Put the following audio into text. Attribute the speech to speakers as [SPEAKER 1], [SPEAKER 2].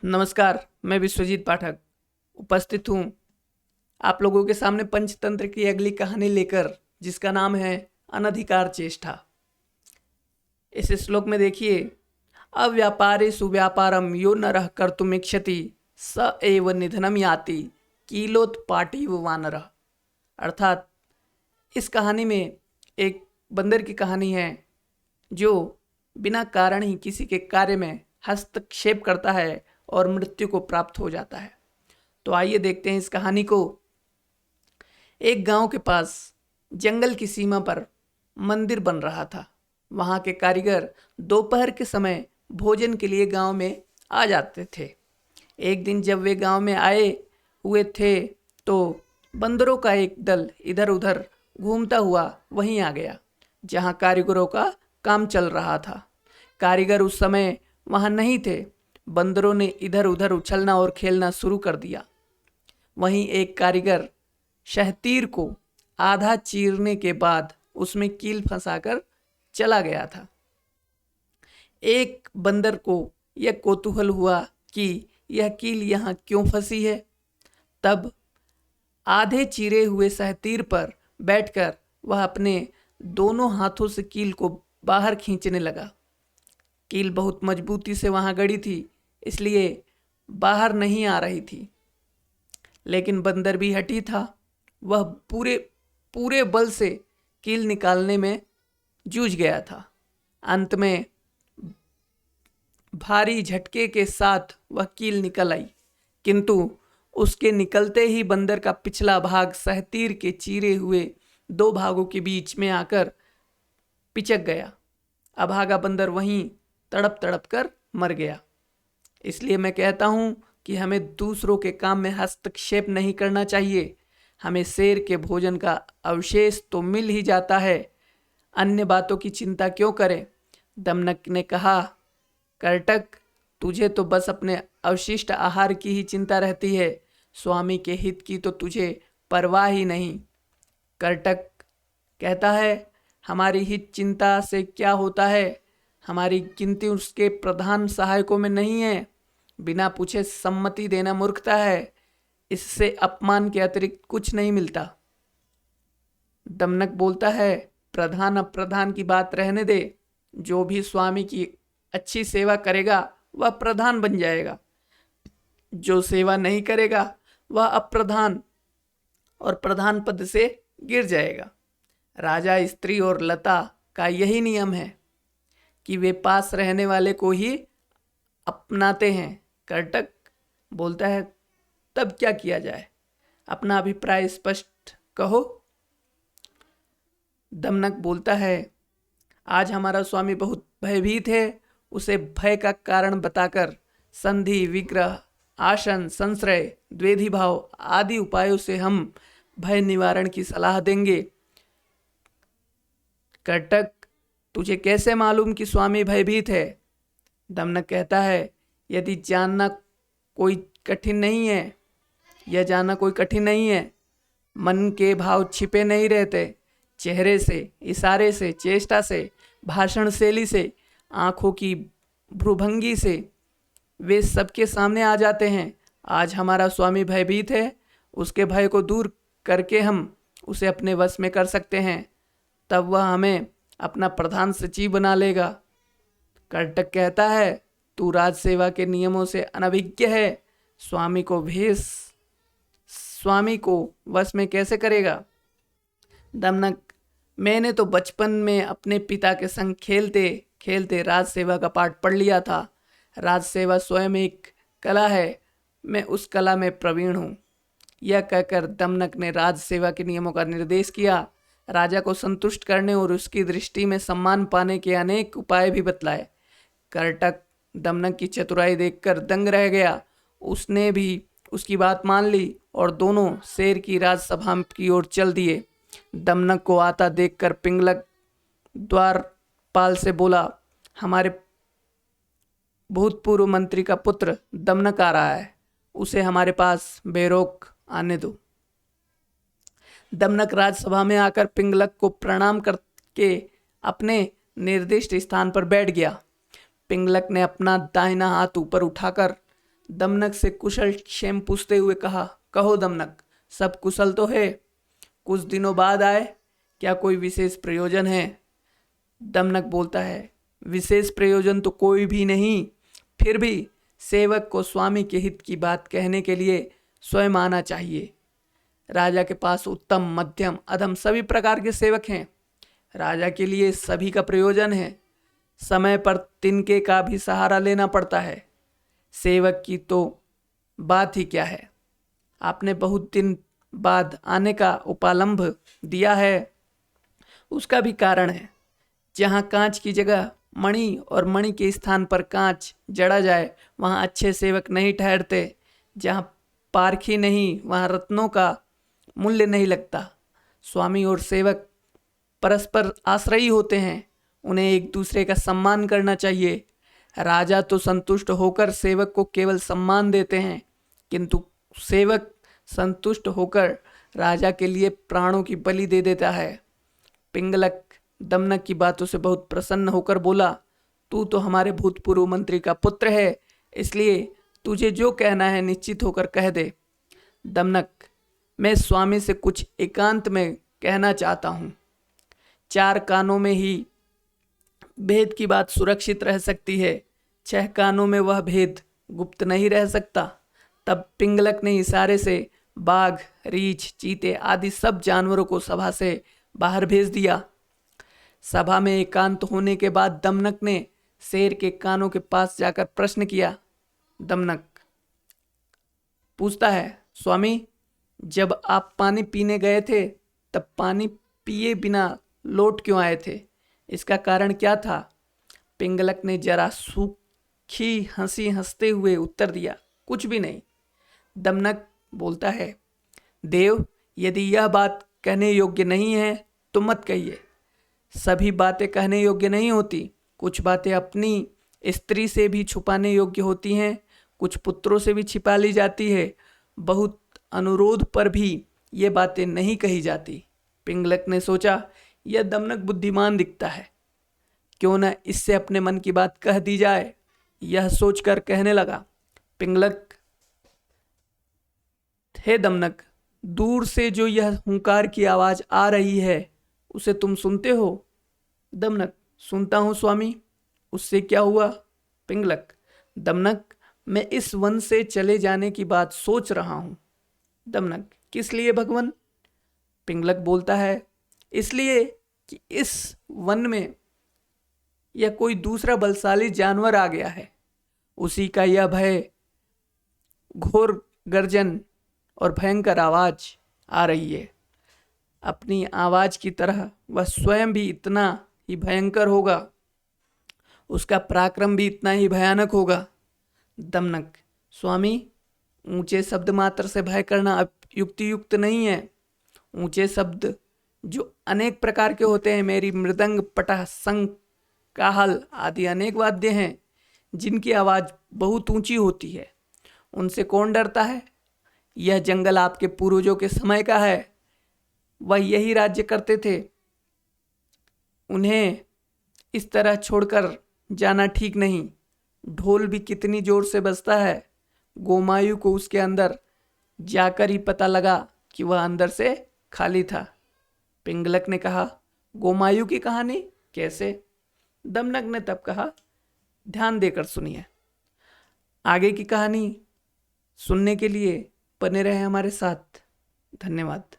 [SPEAKER 1] नमस्कार, मैं विश्वजीत पाठक उपस्थित हूँ आप लोगों के सामने पंचतंत्र की अगली कहानी लेकर, जिसका नाम है अनधिकार चेष्टा। इस श्लोक में देखिए, अव्यापारे सुव्यापारम यो नरः कर्तुमिच्छति स एव निधनम याति कीलोत्पाटीव वानरः। अर्थात इस कहानी में एक बंदर की कहानी है जो बिना कारण ही किसी के कार्य में हस्तक्षेप करता है और मृत्यु को प्राप्त हो जाता है। तो आइए देखते हैं इस कहानी को। एक गांव के पास जंगल की सीमा पर मंदिर बन रहा था। वहां के कारीगर दोपहर के समय भोजन के लिए गांव में आ जाते थे। एक दिन जब वे गांव में आए हुए थे तो बंदरों का एक दल इधर उधर घूमता हुआ वहीं आ गया जहां कारीगरों का काम चल रहा था। कारीगर उस समय वहां नहीं थे। बंदरों ने इधर उधर उछलना और खेलना शुरू कर दिया। वहीं एक कारीगर शहतीर को आधा चीरने के बाद उसमें कील फंसाकर चला गया था। एक बंदर को यह कौतूहल हुआ कि यह कील यहाँ क्यों फंसी है। तब आधे चीरे हुए सहतीर पर बैठकर वह अपने दोनों हाथों से कील को बाहर खींचने लगा। कील बहुत मजबूती से वहां गड़ी थी, इसलिए बाहर नहीं आ रही थी। लेकिन बंदर भी हठी था। वह पूरे बल से कील निकालने में जूझ गया था। अंत में भारी झटके के साथ वह कील निकल आई, किंतु उसके निकलते ही बंदर का पिछला भाग सहतीर के चीरे हुए दो भागों के बीच में आकर पिचक गया। अभागा बंदर वहीं तड़प तड़प कर मर गया। इसलिए मैं कहता हूँ कि हमें दूसरों के काम में हस्तक्षेप नहीं करना चाहिए। हमें शेर के भोजन का अवशेष तो मिल ही जाता है, अन्य बातों की चिंता क्यों करें। दमनक ने कहा, कर्टक, तुझे तो बस अपने अवशिष्ट आहार की ही चिंता रहती है, स्वामी के हित की तो तुझे परवाह ही नहीं। कर्टक कहता है, हमारी हित चिंता से क्या होता है, हमारी गिनती उसके प्रधान सहायकों में नहीं है। बिना पूछे सम्मति देना मूर्खता है, इससे अपमान के अतिरिक्त कुछ नहीं मिलता। दमनक बोलता है, प्रधान अप्रधान की बात रहने दे, जो भी स्वामी की अच्छी सेवा करेगा वह प्रधान बन जाएगा, जो सेवा नहीं करेगा वह अप्रधान और प्रधान पद से गिर जाएगा। राजा, स्त्री और लता का यही नियम है कि वे पास रहने वाले को ही अपनाते हैं। कर्टक बोलता है, तब क्या किया जाए, अपना अभिप्राय स्पष्ट कहो। दमनक बोलता है, आज हमारा स्वामी बहुत भयभीत है। उसे भय का कारण बताकर संधि, विग्रह, आसन, संश्रय, द्वेधी भाव आदि उपायों से हम भय निवारण की सलाह देंगे। कर्टक, तुझे कैसे मालूम कि स्वामी भयभीत है? दमनक कहता है, यदि जानना कोई कठिन नहीं है, यह जानना कोई कठिन नहीं है। मन के भाव छिपे नहीं रहते। चेहरे से, इशारे से, चेष्टा से, भाषण शैली से, आंखों की भ्रूभंगी से वे सबके सामने आ जाते हैं। आज हमारा स्वामी भयभीत है, उसके भय को दूर करके हम उसे अपने वश में कर सकते हैं, तब वह हमें अपना प्रधान सचिव बना लेगा। कर्टक कहता है, तू राज सेवा के नियमों से अनभिज्ञ है, स्वामी को वश में कैसे करेगा? दमनक, मैंने तो बचपन में अपने पिता के संग खेलते खेलते राज सेवा का पाठ पढ़ लिया था। राज सेवा स्वयं एक कला है, मैं उस कला में प्रवीण हूँ। यह कहकर दमनक ने राज सेवा के नियमों का निर्देश किया। राजा को संतुष्ट करने और उसकी दृष्टि में सम्मान पाने के अनेक उपाय भी बतलाए। कर्टक दमनक की चतुराई देखकर दंग रह गया। उसने भी उसकी बात मान ली और दोनों शेर की राजसभा की ओर चल दिए। दमनक को आता देखकर पिंगलक द्वारपाल से बोला, हमारे भूतपूर्व मंत्री का पुत्र दमनक आ रहा है, उसे हमारे पास बेरोक आने दो। दमनक राजसभा में आकर पिंगलक को प्रणाम करके अपने निर्दिष्ट स्थान पर बैठ गया। पिंगलक ने अपना दाहिना हाथ ऊपर उठाकर दमनक से कुशल क्षेम पूछते हुए कहा, कहो दमनक, सब कुशल तो है? कुछ दिनों बाद आए, क्या कोई विशेष प्रयोजन है? दमनक बोलता है, विशेष प्रयोजन तो कोई भी नहीं, फिर भी सेवक को स्वामी के हित की बात कहने के लिए स्वयं आना चाहिए। राजा के पास उत्तम, मध्यम, अधम सभी प्रकार के सेवक हैं। राजा के लिए सभी का प्रयोजन है। समय पर तिनके का भी सहारा लेना पड़ता है। सेवक की तो बात ही क्या है। आपने बहुत दिन बाद आने का उपालंभ दिया है, उसका भी कारण है। जहाँ कांच की जगह मणि और मणि के स्थान पर कांच जड़ा जाए, वहाँ अच्छे सेवक नहीं ठहरते। जहाँ पारखी नहीं, वहाँ रत्नों का मूल्य नहीं लगता। स्वामी और सेवक परस्पर आश्रयी होते हैं, उन्हें एक दूसरे का सम्मान करना चाहिए। राजा तो संतुष्ट होकर सेवक को केवल सम्मान देते हैं, किंतु सेवक संतुष्ट होकर राजा के लिए प्राणों की बलि दे देता है। पिंगलक दमनक की बातों से बहुत प्रसन्न होकर बोला, तू तो हमारे भूतपूर्व मंत्री का पुत्र है, इसलिए तुझे जो कहना है निश्चित होकर कह दे। दमनक, मैं स्वामी से कुछ एकांत में कहना चाहता हूँ। 4 कानों में ही भेद की बात सुरक्षित रह सकती है, 6 कानों में वह भेद गुप्त नहीं रह सकता। तब पिंगलक ने इशारे से बाघ, रीछ, चीते आदि सब जानवरों को सभा से बाहर भेज दिया। सभा में एकांत होने के बाद दमनक ने शेर के कानों के पास जाकर प्रश्न किया। दमनक पूछता है, स्वामी, जब आप पानी पीने गए थे तब पानी पिए बिना लौट क्यों आए थे? इसका कारण क्या था? पिंगलक ने जरा सूखी हंसी हंसते हुए उत्तर दिया, कुछ भी नहीं। दमनक बोलता है, देव, यदि यह बात कहने योग्य नहीं है तो मत कहिए। सभी बातें कहने योग्य नहीं होती। कुछ बातें अपनी स्त्री से भी छुपाने योग्य होती हैं, कुछ पुत्रों से भी छिपा ली जाती है। बहुत अनुरोध पर भी ये बातें नहीं कही जाती। पिंगलक ने सोचा, यह दमनक बुद्धिमान दिखता है, क्यों न इससे अपने मन की बात कह दी जाए। यह सोचकर कहने लगा, पिंगलक, हे दमनक, दूर से जो यह हुंकार की आवाज आ रही है उसे तुम सुनते हो? दमनक, सुनता हूँ स्वामी। उससे क्या हुआ? पिंगलक, दमनक, मैं इस वन से चले जाने की बात सोच रहा हूँ। दमनक, किस लिए भगवान? पिंगलक बोलता है, इसलिए कि इस वन में यह कोई दूसरा बलशाली जानवर आ गया है। उसी का यह भय, घोर गर्जन और भयंकर आवाज आ रही है। अपनी आवाज की तरह वह स्वयं भी इतना ही भयंकर होगा, उसका पराक्रम भी इतना ही भयानक होगा। दमनक, स्वामी, ऊंचे शब्द मात्र से भय करना अब युक्तियुक्त नहीं है। ऊंचे शब्द जो अनेक प्रकार के होते हैं, मेरी मृदंग, पटह, शंख, काहल आदि अनेक वाद्य हैं जिनकी आवाज बहुत ऊंची होती है। उनसे कौन डरता है? यह जंगल आपके पूर्वजों के समय का है, वह यही राज्य करते थे। उन्हें इस तरह छोड़कर जाना ठीक नहीं। ढोल भी कितनी जोर से बजता है। गोमायु को उसके अंदर जाकर ही पता लगा कि वह अंदर से खाली था। पिंगलक ने कहा, गोमायु की कहानी कैसे? दमनक ने तब कहा, ध्यान देकर सुनिए। आगे की कहानी सुनने के लिए बने रहे हमारे साथ। धन्यवाद।